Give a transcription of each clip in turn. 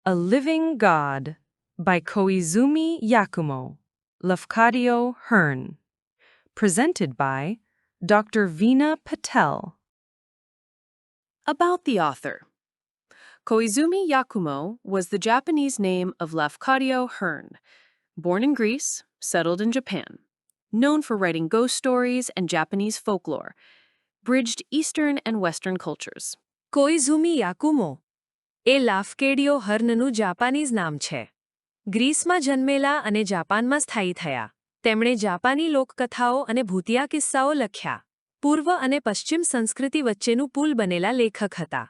A Living God by Koizumi Yakumo, Lafcadio Hearn. Presented by Dr. Veena Patel. About the author. Koizumi Yakumo was the Japanese name of Lafcadio Hearn, born in Greece, settled in Japan, known for writing ghost stories and Japanese folklore, bridged Eastern and Western cultures. Koizumi Yakumo એ Lafcadio હર્નનું Japanese નામ છે. ગ્રીસમાં જન્મેલા અને જાપાનમાં સ્થાયી થયા. તેમણે જાપાની લોકકથાઓ અને ભૂતિયા કિસ્સાઓ લખ્યા. પૂર્વ અને પશ્ચિમ સંસ્કૃતિ વચ્ચેનું પુલ બનેલા લેખક હતા.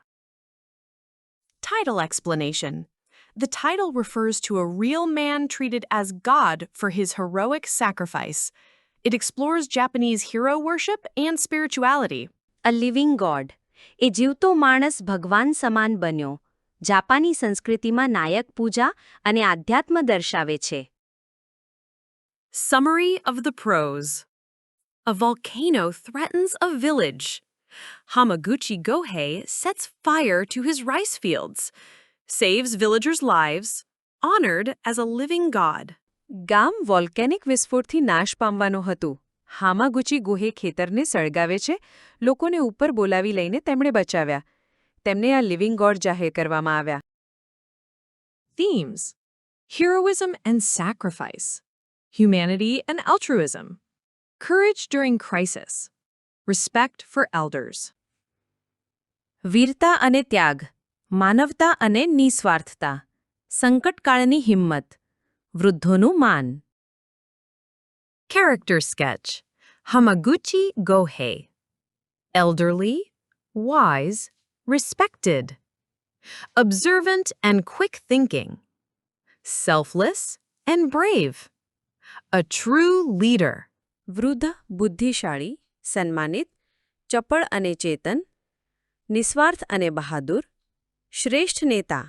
Title explanation. The title refers to a real man treated as God for his heroic sacrifice. It explores Japanese hero worship and spirituality. A living God. એ જીવતો માણસ ભગવાન સમાન બન્યો. જાપાની સંસ્કૃતિમાં નાયક પૂજા અને આધ્યાત્મ દર્શાવે છે. Summary of the prose. A volcano threatens a village. Hamaguchi Gohei sets fire to his rice fields, saves villagers' lives, honored as a living god. ગામ વોલ્કેનિક વિસ્ફોટથી નાશ પામવાનું હતું. હામાગુચી ગુહે ખેતરને સળગાવે છે. લોકોને ઉપર બોલાવી લઈને તેમણે બચાવ્યા. તેમને આ લિવિંગ ગોડ જાહેર કરવામાં આવ્યા. Themes: heroism and sacrifice, humanity and altruism, courage during crisis, respect for elders. વીરતા અને ત્યાગ, માનવતા અને નિસ્વાર્થતા, સંકટકાળની હિંમત, વૃદ્ધોનું માન. Character sketch. Hamaguchi Gohei. Elderly, wise, respected. Observant and quick thinking. Selfless and brave. A true leader. વૃદ્ધ, બુદ્ધિશાળી, સન્માનિત, ચપળ અને ચેતન, નિસ્વાર્થ અને બહાદુર, શ્રેષ્ઠ નેતા.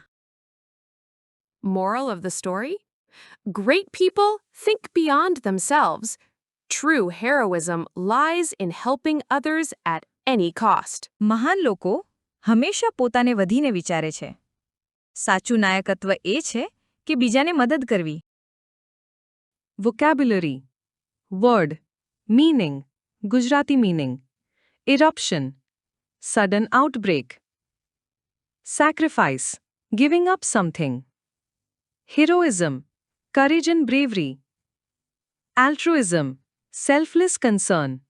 Moral of the story? Great people think beyond themselves. True heroism lies in helping others at any cost. મહાન લોકો હંમેશા પોતાને વધીને વિચારે છે. સાચું નાયકત્વ એ છે કે બીજાને મદદ કરવી. Vocabulary. Word. Meaning. Gujarati meaning. Eruption. Sudden outbreak. Sacrifice. Giving up something. Heroism. Courage and bravery. Altruism. Selfless concern.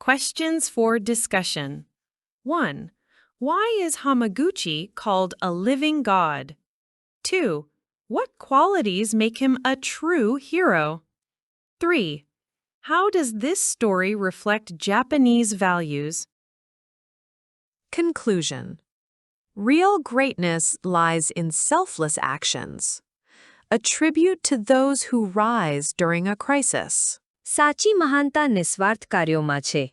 Questions for discussion. 1. Why is Hamaguchi called a living god? 2. What qualities make him a true hero? 3. How does this story reflect Japanese values? Conclusion. Real greatness lies in selfless actions, a tribute to those who rise during a crisis. સાચી મહાનતા નિસ્વાર્થ કાર્યોમાં છે.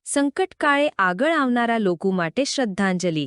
સંકટકાળે આગળ આવનારા લોકો માટે શ્રદ્ધાંજલિ.